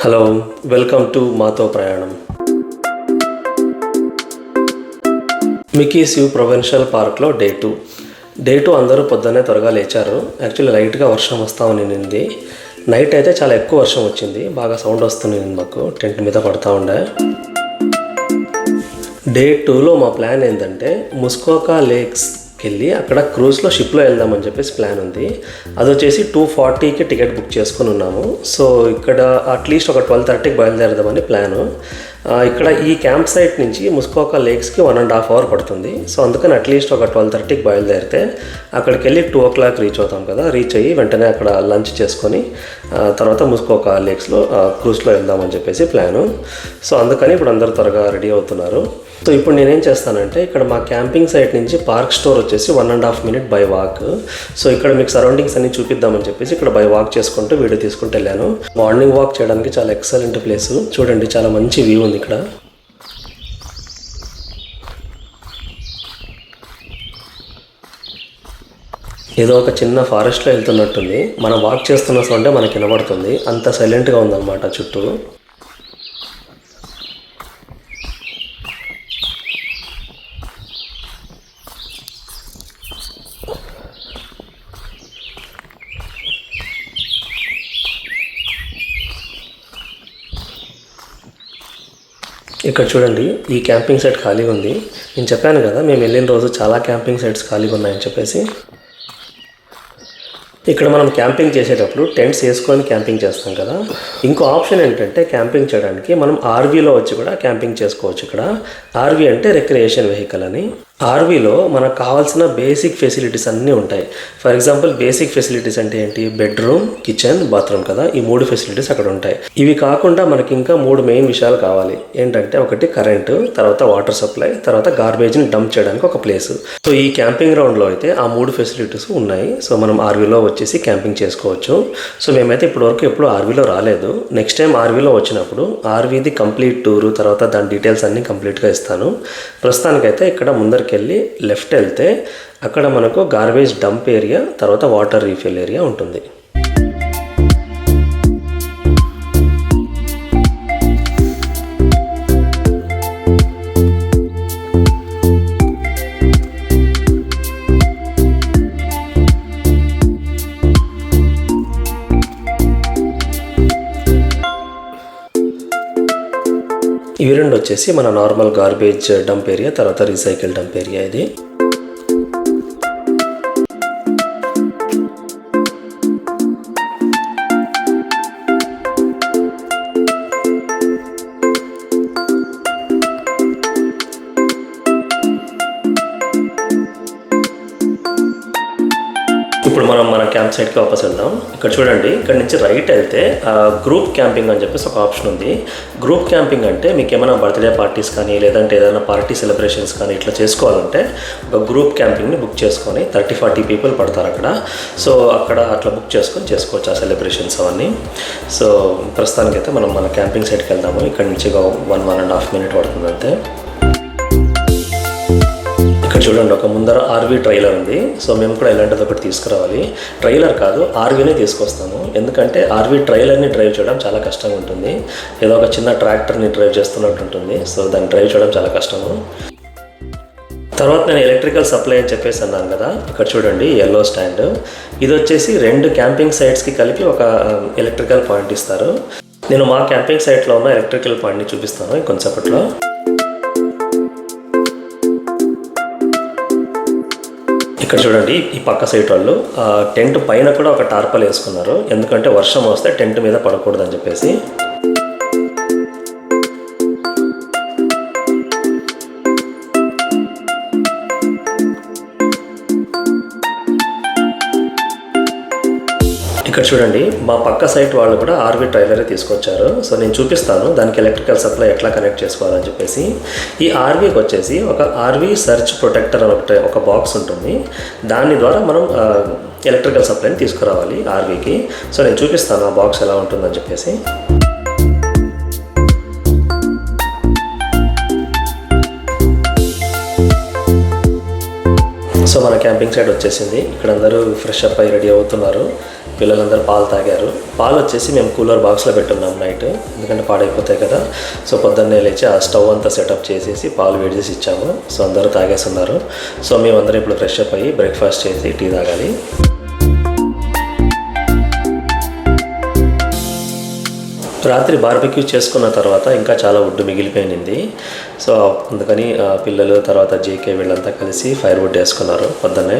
Hello, welcome to మాతో ప్రయాణం. మికీస్ you provincial పార్క్లో డే టూ అందరూ పొద్దున్నే త్వరగా లేచారు. యాక్చువల్లీ లైట్గా వర్షం వస్తూ ఉన్నింది. నైట్ అయితే చాలా ఎక్కువ వర్షం వచ్చింది, బాగా సౌండ్ వస్తుంది మాకు, టెంట్ మీద పడుతూ ఉండే. డే 2లో మా ప్లాన్ ఏంటంటే ముస్కోకా లేక్స్కి వెళ్ళి అక్కడ క్రూజ్లో షిప్లో వెళ్దామని చెప్పేసి ప్లాన్ ఉంది. అది వచ్చేసి 2:40కి టికెట్ బుక్ చేసుకుని ఉన్నాము. సో ఇక్కడ అట్లీస్ట్ ఒక 12:30కి బయలుదేరదామని ప్లాను. ఇక్కడ ఈ క్యాంప్ సైట్ నుంచి ముస్కోకా లేక్స్కి 1.5 hour పడుతుంది. సో అందుకని అట్లీస్ట్ ఒక 12:30కి బయలుదేరితే అక్కడికి వెళ్ళి 2 o'clock రీచ్ అవుతాం కదా. రీచ్ అయ్యి వెంటనే అక్కడ లంచ్ చేసుకొని తర్వాత ముస్కోకా లేక్స్లో క్రూజ్లో వెళ్దామని చెప్పేసి ప్లాను. సో అందుకని ఇప్పుడు అందరూ త్వరగా రెడీ అవుతున్నారు. సో ఇప్పుడు నేనేం చేస్తానంటే ఇక్కడ మా క్యాంపింగ్ సైట్ నుంచి పార్క్ స్టోర్ వచ్చేసి 1.5 minute బై వాక్. సో ఇక్కడ మీకు సరౌండింగ్స్ అన్ని చూపిద్దామని చెప్పేసి ఇక్కడ బై వాక్ చేసుకుంటూ వీడియో తీసుకుంటూ వెళ్ళాను. మార్నింగ్ వాక్ చేయడానికి చాలా ఎక్సలెంట్ ప్లేస్. చూడండి, చాలా మంచి వ్యూ ఉంది ఇక్కడ. ఏదో ఒక చిన్న ఫారెస్ట్లో వెళ్తున్నట్టుంది. మనం వాక్ చేస్తున్న సౌండే మనకి వినబడుతుంది, అంత సైలెంట్గా ఉందన్నమాట చుట్టూ. ఇక్కడ చూడండి, ఈ క్యాంపింగ్ సైట్ ఖాళీగా ఉంది. నేను చెప్పాను కదా మేము వెళ్ళిన రోజు చాలా క్యాంపింగ్ సైట్స్ ఖాళీగా ఉన్నాయని చెప్పేసి. ఇక్కడ మనం క్యాంపింగ్ చేసేటప్పుడు టెంట్స్ వేసుకొని క్యాంపింగ్ చేస్తాం కదా. ఇంకో ఆప్షన్ ఏంటంటే క్యాంపింగ్ చేయడానికి మనం ఆర్వీలో వచ్చి కూడా క్యాంపింగ్ చేసుకోవచ్చు. ఇక్కడ ఆర్వీ అంటే రిక్రియేషన్ వెహికల్ అని. ఆర్వీలో మనకు కావాల్సిన బేసిక్ ఫెసిలిటీస్ అన్నీ ఉంటాయి. ఫర్ ఎగ్జాంపుల్ బేసిక్ ఫెసిలిటీస్ అంటే ఏంటి? బెడ్రూమ్, కిచెన్, బాత్రూమ్ కదా. ఈ 3 ఫెసిలిటీస్ అక్కడ ఉంటాయి. ఇవి కాకుండా మనకి ఇంకా 3 మెయిన్ విషయాలు కావాలి. ఏంటంటే ఒకటి కరెంటు, తర్వాత వాటర్ సప్లై, తర్వాత గార్బేజ్ని డంప్ చేయడానికి ఒక ప్లేస్. సో ఈ క్యాంపింగ్ గ్రౌండ్లో అయితే ఆ 3 ఫెసిలిటీస్ ఉన్నాయి. సో మనం ఆర్వీలో వచ్చేసి క్యాంపింగ్ చేసుకోవచ్చు. సో మేమైతే ఇప్పటివరకు ఎప్పుడు ఆర్వీలో రాలేదు. నెక్స్ట్ టైం ఆర్వీలో వచ్చినప్పుడు ఆర్వీది కంప్లీట్ టూరు, తర్వాత దాని డీటెయిల్స్ అన్నీ కంప్లీట్గా ఇస్తాను. ప్రస్తుతానికైతే ఇక్కడ ముందరికి వెళ్ళి లెఫ్ట్ వెళ్తే అక్కడ మనకు గార్బేజ్ డంప్ ఏరియా, తర్వాత వాటర్ రీఫిల్ ఏరియా ఉంటుంది. ఇవి రెండు వచ్చేసి మన నార్మల్ గార్బేజ్ డంప్ ఏరియా, తర్వాత రీసైకిల్ డంప్ ఏరియా ఇది. ఇప్పుడు మనం మన క్యాంప్ సైట్కి వాపస్ వెళ్దాం. ఇక్కడ చూడండి, ఇక్కడ నుంచి రైట్ వెళ్తే గ్రూప్ క్యాంపింగ్ అని చెప్పేసి ఒక ఆప్షన్ ఉంది. గ్రూప్ క్యాంపింగ్ అంటే మీకు ఏమైనా బర్త్డే పార్టీస్ కానీ లేదంటే ఏదైనా పార్టీ సెలబ్రేషన్స్ కానీ ఇట్లా చేసుకోవాలంటే ఒక గ్రూప్ క్యాంపింగ్ని బుక్ చేసుకొని 30-40 people పడతారు అక్కడ. సో అక్కడ అట్లా బుక్ చేసుకొని చేసుకోవచ్చు ఆ సెలబ్రేషన్స్ అవన్నీ. సో ప్రస్తుతానికైతే మనం మన క్యాంపింగ్ సైట్కి వెళ్దాము. ఇక్కడ నుంచి 1.5 minute పడుతుంది అంతే. ఇక్కడ చూడండి, ఒక ముందర ఆర్వీ ట్రైలర్ ఉంది. సో మేము కూడా ఇలాంటిది ఒకటి తీసుకురావాలి. ట్రైలర్ కాదు, ఆర్వీనే తీసుకొస్తాము. ఎందుకంటే ఆర్వీ ట్రైలర్ని డ్రైవ్ చేయడం చాలా కష్టంగా ఉంటుంది. ఏదో ఒక చిన్న ట్రాక్టర్ని డ్రైవ్ చేస్తున్నట్టు ఉంటుంది. సో దాన్ని డ్రైవ్ చేయడం చాలా కష్టము. తర్వాత నేను ఎలక్ట్రికల్ సప్లై అని చెప్పేసి అన్నాను కదా. ఇక్కడ చూడండి, ఎల్లో స్టాండ్. ఇది వచ్చేసి 2 క్యాంపింగ్ సైట్స్కి కలిపి ఒక ఎలక్ట్రికల్ పాయింట్ ఇస్తారు. నేను మా క్యాంపింగ్ సైట్లో ఉన్న ఎలక్ట్రికల్ పాయింట్ని చూపిస్తాను ఇంకొంచెంసేపట్లో. ఇక్కడ చూడండి, ఈ పక్క సైట్ వాళ్ళు టెంట్ పైన కూడా ఒక టార్పల్ వేసుకున్నారు. ఎందుకంటే వర్షం వస్తే టెంట్ మీద పడకూడదని చెప్పేసి. ఇక్కడ చూడండి, మా పక్క సైట్ వాళ్ళు కూడా ఆర్వీ ట్రైలరే తీసుకొచ్చారు. సో నేను చూపిస్తాను దానికి ఎలక్ట్రికల్ సప్లై ఎట్లా కనెక్ట్ చేసుకోవాలని చెప్పేసి. ఈ ఆర్వీకి వచ్చేసి ఒక ఆర్వీ సర్చ్ ప్రొటెక్టర్ అని ఒక బాక్స్ ఉంటుంది. దాని ద్వారా మనం ఎలక్ట్రికల్ సప్లైని తీసుకురావాలి ఆర్వీకి. సో నేను చూపిస్తాను ఆ బాక్స్ ఎలా ఉంటుందని చెప్పేసి. సో మన క్యాంపింగ్ సైట్ వచ్చేసింది. ఇక్కడ అందరూ ఫ్రెష్ అప్ అయ్యి రెడీ అవుతున్నారు. పిల్లలందరూ పాలు తాగారు. పాలు వచ్చేసి మేము కూలర్ బాక్స్లో పెట్టున్నాం నైట్, ఎందుకంటే పాడైపోతాయి కదా. సో పొద్దున్నే లేచి ఆ స్టవ్ అంతా సెటప్ చేసేసి పాలు వేడి చేసి ఇచ్చాము. సో అందరూ తాగేస్తున్నారు. సో మేమందరం ఇప్పుడు ఫ్రెష్ అప్ అయ్యి బ్రేక్ఫాస్ట్ చేసి టీ తాగాలి. రాత్రి బార్బెక్యూ చేసుకున్న తర్వాత ఇంకా చాలా వుడ్ మిగిలిపోయింది. సో అందుకని పిల్లలు తర్వాత జేకే వీళ్ళంతా కలిసి ఫైర్ వుడ్ వేసుకున్నారు పొద్దున్నే.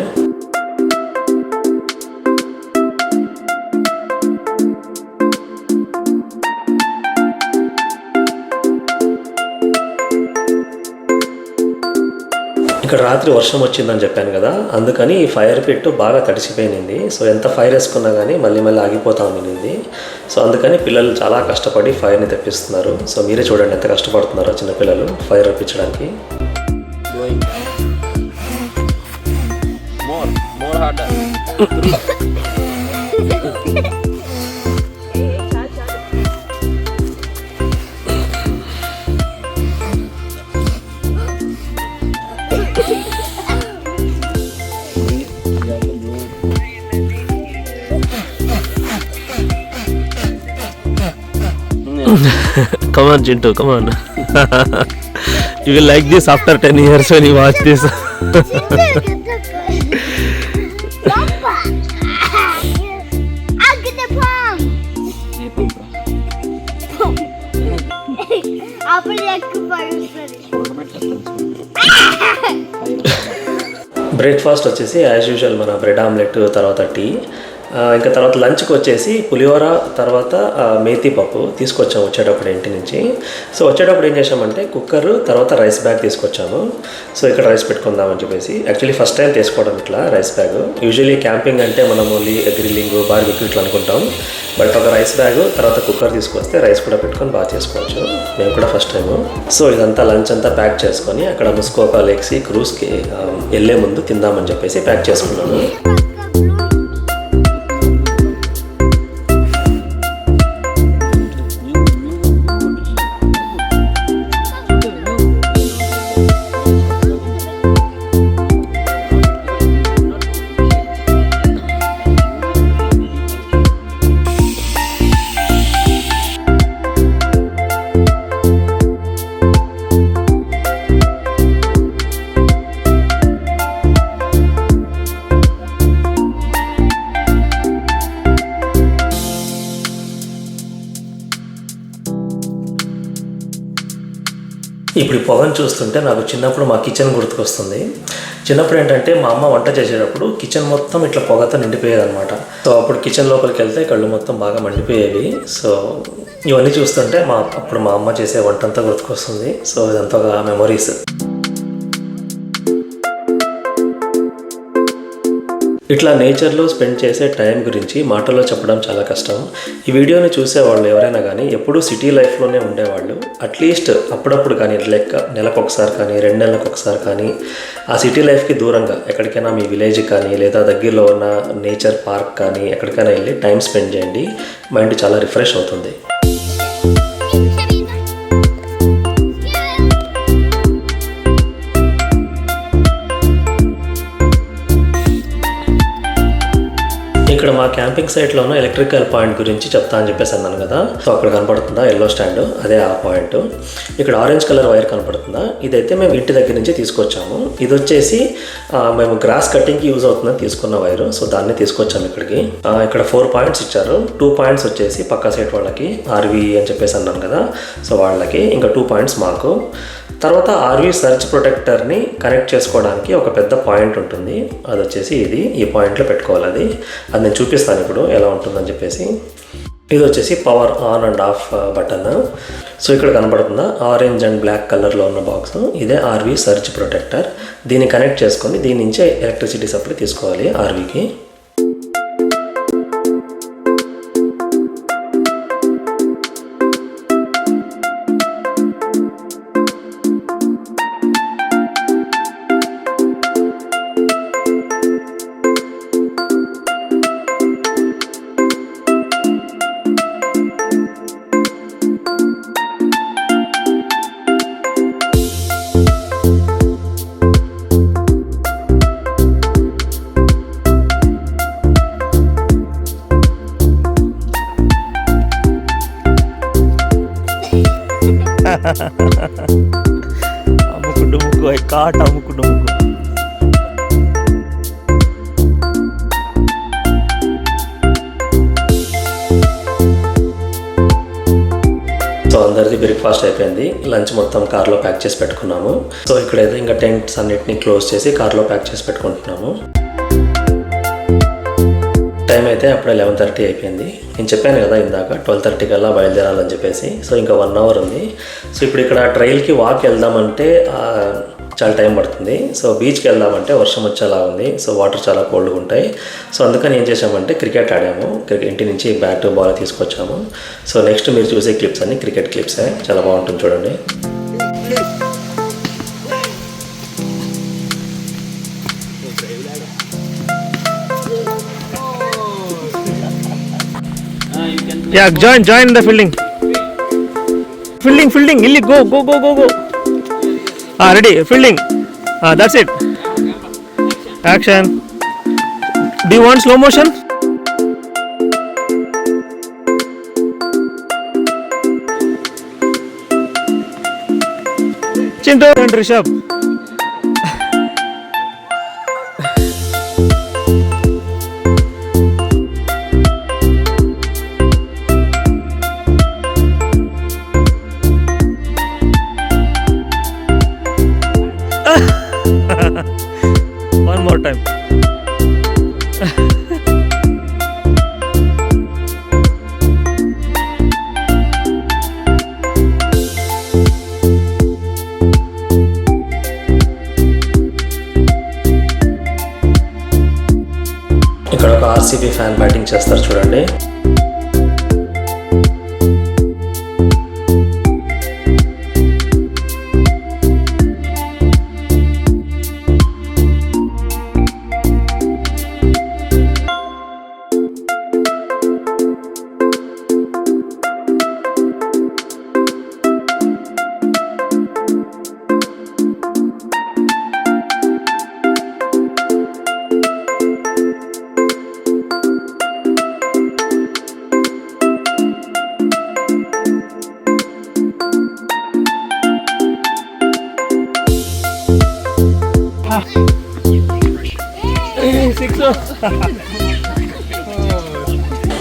ఇక్కడ రాత్రి వర్షం వచ్చిందని చెప్పాను కదా, అందుకని ఈ ఫైర్ పిట్ బాగా తడిసిపోయింది. సో ఎంత ఫైర్ వేసుకున్నా కానీ మళ్ళీ ఆగిపోతా ఉంది. సో అందుకని పిల్లలు చాలా కష్టపడి ఫైర్ని తెప్పిస్తున్నారు. సో మీరే చూడండి ఎంత కష్టపడుతున్నారో చిన్నపిల్లలు fire రప్పించడానికి. Come on, Chintu, come on. You will like this after 10 years when you watch this. Breakfast వచ్చేసి యాజ్ యూజువల్ మన బ్రెడ్ ఆమ్లెట్, తర్వాత టీ, ఇంకా తర్వాత లంచ్కి వచ్చేసి పులిహోర, తర్వాత మేతి పప్పు తీసుకొచ్చాము వచ్చేటప్పుడు ఇంటి నుంచి. సో వచ్చేటప్పుడు ఏం చేసామంటే కుక్కర్, తర్వాత రైస్ బ్యాగ్ తీసుకొచ్చాము. సో ఇక్కడ రైస్ పెట్టుకుందామని చెప్పేసి, యాక్చువల్లీ ఫస్ట్ టైం తీసుకోవడం ఇట్లా రైస్ బ్యాగ్. యూజువల్లీ క్యాంపింగ్ అంటే మనం ఓన్లీ గ్రిల్లింగ్, బార్బెక్యూ ఇట్లా అనుకుంటాం. బట్ ఒక రైస్ బ్యాగ్ తర్వాత కుక్కర్ తీసుకొస్తే రైస్ కూడా పెట్టుకొని బాగా చేసుకోవచ్చు. మేము కూడా ఫస్ట్ టైము. సో ఇదంతా లంచ్ అంతా ప్యాక్ చేసుకొని అక్కడ ముస్కోకా లేక్సి క్రూజ్కి వెళ్ళే ముందు తిందామని చెప్పేసి ప్యాక్ చేసుకున్నాము. ఇప్పుడు ఈ పొగను చూస్తుంటే నాకు చిన్నప్పుడు మా కిచెన్ గుర్తుకొస్తుంది. చిన్నప్పుడు ఏంటంటే మా అమ్మ వంట చేసేటప్పుడు కిచెన్ మొత్తం ఇట్లా పొగతో నిండిపోయేది అనమాట. సో అప్పుడు కిచెన్ లోపలికి వెళ్తే కళ్ళు మొత్తం బాగా మండిపోయేవి. సో ఇవన్నీ చూస్తుంటే అప్పుడు మా అమ్మ చేసే వంట అంతా గుర్తుకొస్తుంది. సో ఇదంతా ఒక మెమొరీస్. ఇట్లా నేచర్లో స్పెండ్ చేసే టైం గురించి మాటల్లో చెప్పడం చాలా కష్టం. ఈ వీడియోని చూసేవాళ్ళు ఎవరైనా కానీ ఎప్పుడూ సిటీ లైఫ్లోనే ఉండేవాళ్ళు, అట్లీస్ట్ అప్పుడప్పుడు కానీ లైక్ నెలకు ఒకసారి కానీ 2 నెలలకు ఒకసారి కానీ ఆ సిటీ లైఫ్కి దూరంగా ఎక్కడికైనా మీ విలేజ్ కానీ లేదా దగ్గరలో ఉన్న నేచర్ పార్క్ కానీ ఎక్కడికైనా వెళ్ళి టైం స్పెండ్ చేయండి. మైండ్ చాలా రిఫ్రెష్ అవుతుంది. ఇక్కడ మా క్యాంపింగ్ సైట్లో ఉన్న ఎలక్ట్రికల్ పాయింట్ గురించి చెప్తా అని చెప్పేసి అన్నాను కదా. సో అక్కడ కనపడుతుందా ఎల్లో స్టాండ్, అదే ఆ పాయింట్. ఇక్కడ ఆరెంజ్ కలర్ వైర్ కనపడుతుందా, ఇదైతే మేము ఇంటి దగ్గర నుంచి తీసుకొచ్చాము. ఇది వచ్చేసి మేము గ్రాస్ కటింగ్కి యూజ్ అవుతుందని తీసుకున్న వైరు. సో దాన్ని తీసుకొచ్చాము ఇక్కడికి. ఇక్కడ 4 పాయింట్స్ ఇచ్చారు. 2 పాయింట్స్ వచ్చేసి పక్క సైడ్ వాళ్ళకి, ఆర్వీ అని చెప్పేసి అన్నాను కదా, సో వాళ్ళకి. ఇంకా 2 పాయింట్స్ మాకు. తర్వాత ఆర్వీ సర్చ్ ప్రొటెక్టర్ని కనెక్ట్ చేసుకోవడానికి ఒక పెద్ద పాయింట్ ఉంటుంది. అది వచ్చేసి ఈ పాయింట్లో పెట్టుకోవాలి. అది నేను చూపిస్తాను ఇప్పుడు ఎలా ఉంటుందని చెప్పేసి. ఇది వచ్చేసి power on and of button. So ఇక్కడ కనబడుతుందా ఆరెంజ్ అండ్ బ్లాక్ కలర్లో ఉన్న బాక్స్, ఇదే ఆర్వీ సర్చ్ ప్రొటెక్టర్. దీన్ని కనెక్ట్ చేసుకొని దీని నుంచే ఎలక్ట్రిసిటీ సప్లై తీసుకోవాలి ఆర్వీకి. అమ్ముకు డుముకు ఐ కాట్ అమ్ముకు డుముకు. సో అందరిది బ్రేక్ఫాస్ట్ అయిపోయింది, లంచ్ మొత్తం కార్లో ప్యాక్ చేసి పెట్టుకున్నాము. సో ఇక్కడైతే ఇంకా టెంట్స్ అన్నిటిని క్లోజ్ చేసి కార్లో ప్యాక్ చేసి పెట్టుకుంటున్నాము. టైం అయితే అప్పుడే 11:30 అయిపోయింది. నేను చెప్పాను కదా ఇందాక 12:30 కల్లా బయలుదేరాలని చెప్పేసి. సో ఇంకా 1 అవర్ ఉంది. సో ఇప్పుడు ఇక్కడ ట్రైల్కి వాక్ వెళ్దామంటే చాలా టైం పడుతుంది. సో బీచ్కి వెళ్దామంటే వర్షం వచ్చేలా ఉంది. సో వాటర్ చాలా కోల్డ్గా ఉంటాయి. సో అందుకని ఏం చేసామంటే క్రికెట్ ఆడాము. ఇంటి నుంచి బ్యాట్ బాల్ తీసుకొచ్చాము. సో నెక్స్ట్ మీరు చూసే క్లిప్స్ అన్ని క్రికెట్ క్లిప్సే, చాలా బాగుంటుంది చూడండి. Yeah, join the fielding. Illi, go. Ready, fielding. That's it. Action. Do you want slow motion? Chintu and Rishabh. One more time. ఇక్కడ ఒక ఆర్సీబీ ఫ్యాన్ బ్యాటింగ్ చేస్తారు చూడండి.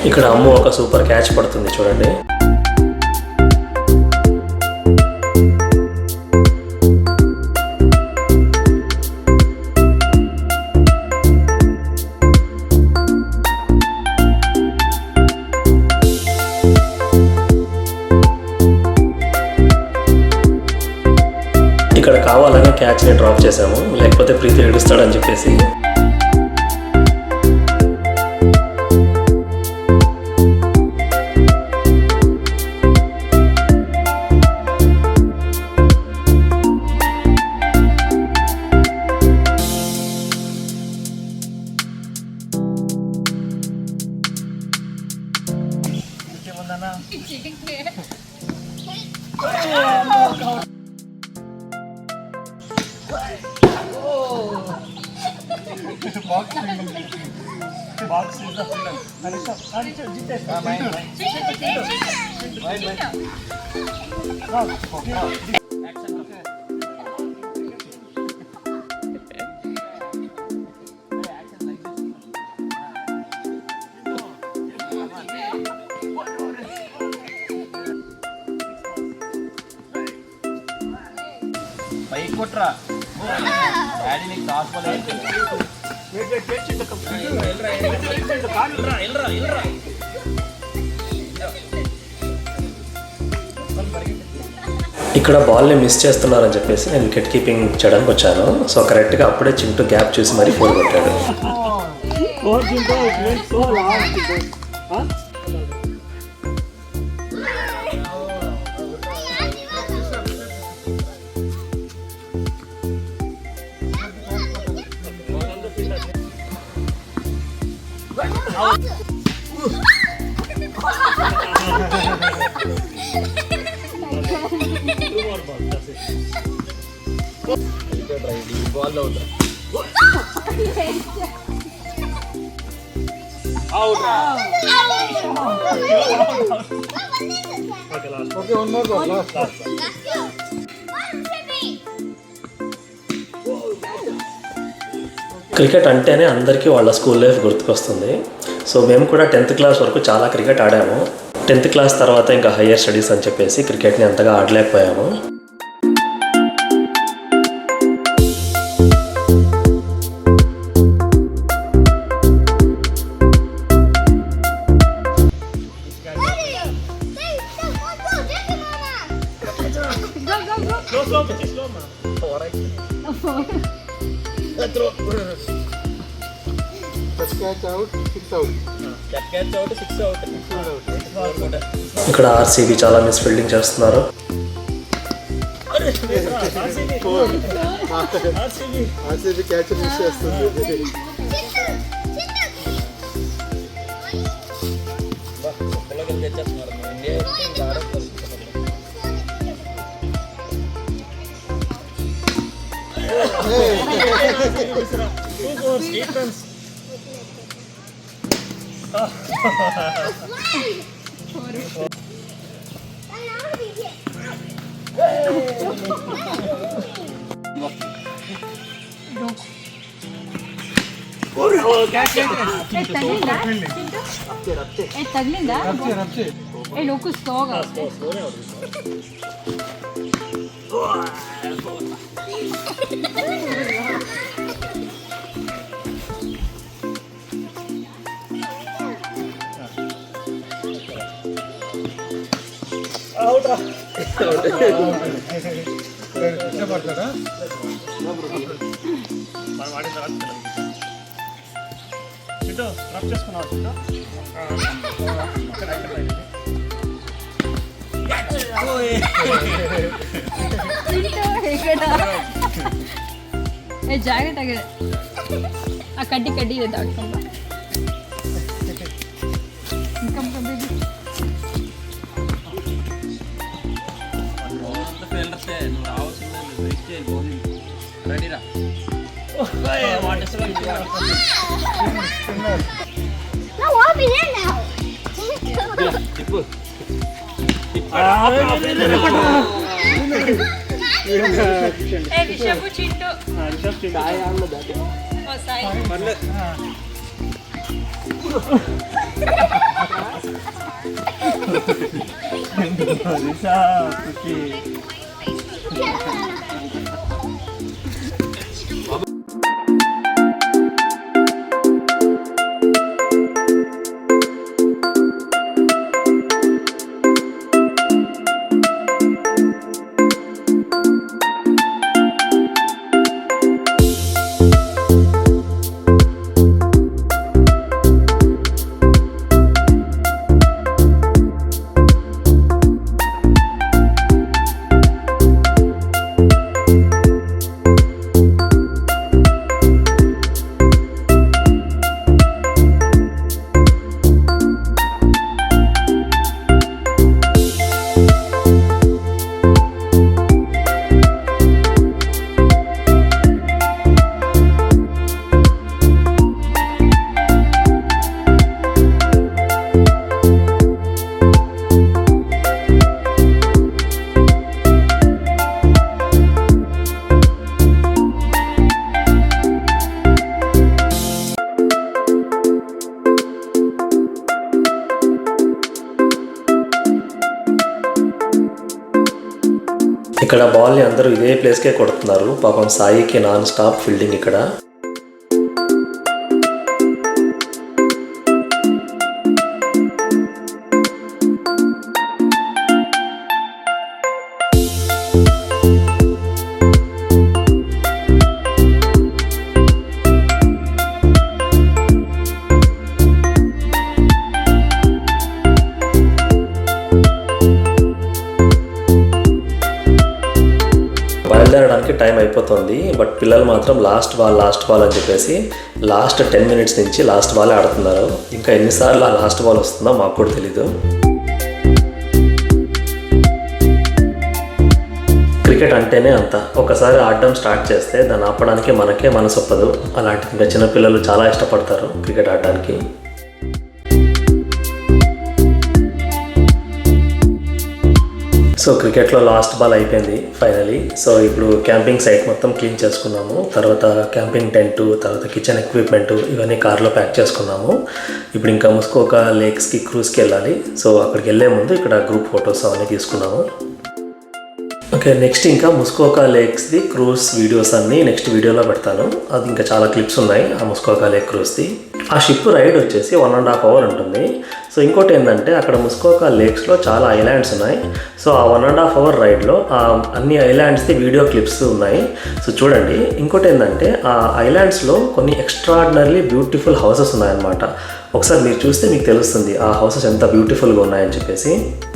ఇక్కడ అమ్ము ఒక సూపర్ క్యాచ్ పడుతుంది చూడండి. ఇక్కడ కావాలని క్యాచ్ని డ్రాప్ చేసాము, లేకపోతే ప్రీతి ఏడుస్తాడని చెప్పేసి. ఇక్కడ బాల్ని మిస్ చేస్తున్నారని చెప్పేసి నేను వికెట్ కీపింగ్ చేయడానికి వచ్చాను. సో కరెక్ట్గా అప్పుడే చింటూ గ్యాప్ చూసి మరీ 4 కొట్టాడు. Okay, one more ball. Last. Cricket అంటేనే అందరికీ వాళ్ళ స్కూల్ లైఫ్ గుర్తుకొస్తుంది. సో మేము కూడా 10th క్లాస్ వరకు చాలా క్రికెట్ ఆడాము. 10th క్లాస్ తర్వాత ఇంకా హయ్యర్ స్టడీస్ అని చెప్పేసి క్రికెట్ని అంతగా ఆడలేకపోయాము. ఇక్కడ ఆర్సీబీ చాలా మిస్ ఫీల్డింగ్ చేస్తున్నారు. తగిలిందా ఏ లోకు స్లోగా జాగ్రత్త ఆ కడ్డీ కడ్డీ దాటుకుంటా ఇంకా రిషబ్ చింటూ ఇక్కడ బాల్ని అందరూ ఇదే ప్లేస్కే కొడుతున్నారు. పాపం సాయికి నాన్ స్టాప్ ఫీల్డింగ్ ఇక్కడ. బయలుదేరడానికి టైం అయిపోతుంది. బట్ పిల్లలు మాత్రం లాస్ట్ బాల్ అని చెప్పేసి లాస్ట్ 10 minutes నుంచి లాస్ట్ బాల్ ఆడుతున్నారు. ఇంకా ఎన్నిసార్లు ఆ లాస్ట్ బాల్ వస్తుందో మాకు కూడా తెలీదు. క్రికెట్ అంటేనే అంత. ఒకసారి ఆడడం స్టార్ట్ చేస్తే దాన్ని ఆపడానికి మనకే మనసొప్పదు. అలాంటి ఇంకా చిన్నపిల్లలు చాలా ఇష్టపడతారు క్రికెట్ ఆడడానికి. సో క్రికెట్లో లాస్ట్ బాల్ అయిపోయింది ఫైనలీ. సో ఇప్పుడు క్యాంపింగ్ సైట్ మొత్తం క్లీన్ చేసుకున్నాము. తర్వాత క్యాంపింగ్ టెంట్, తర్వాత కిచెన్ ఎక్విప్మెంట్ ఇవన్నీ కార్లో ప్యాక్ చేసుకున్నాము. ఇప్పుడు ఇంకా ముస్కోకా లేక్స్కి క్రూజ్కి వెళ్ళాలి. సో అక్కడికి వెళ్ళే ముందు ఇక్కడ గ్రూప్ ఫొటోస్ అవన్నీ తీసుకున్నాము. ఓకే, నెక్స్ట్ ఇంకా ముస్కోకా లేక్స్ది క్రూజ్ వీడియోస్ అన్నీ నెక్స్ట్ వీడియోలో పెడతాను. అది ఇంకా చాలా క్లిప్స్ ఉన్నాయి ఆ ముస్కోకా లేక్ క్రూజ్ది. ఆ షిప్ రైడ్ వచ్చేసి 1.5 hours ఉంటుంది. సో ఇంకోటి ఏంటంటే అక్కడ ముస్కోకా లేక్స్లో చాలా ఐలాండ్స్ ఉన్నాయి. సో ఆ 1.5 hour రైడ్లో అన్ని ఐలాండ్స్ది వీడియో క్లిప్స్ ఉన్నాయి. సో చూడండి. ఇంకోటి ఏంటంటే ఆ ఐలాండ్స్లో కొన్ని ఎక్స్ట్రాడినరీ బ్యూటిఫుల్ హౌసెస్ ఉన్నాయన్నమాట. ఒకసారి మీరు చూస్తే మీకు తెలుస్తుంది ఆ హౌసెస్ ఎంత బ్యూటిఫుల్గా ఉన్నాయని చెప్పేసి.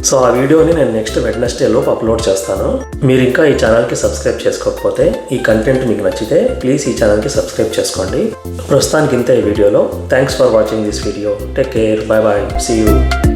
సో ఆ వీడియోని నేను నెక్స్ట్ వెడ్నెస్డే లోపు అప్లోడ్ చేస్తాను. మీరు ఇంకా ఈ ఛానల్కి సబ్స్క్రైబ్ చేసుకోకపోతే, ఈ కంటెంట్ మీకు నచ్చితే ప్లీజ్ ఈ ఛానల్కి సబ్స్క్రైబ్ చేసుకోండి. ప్రస్తుతానికి ఇంతే ఈ వీడియోలో. Thanks for watching this video. Take care. Bye bye. See you.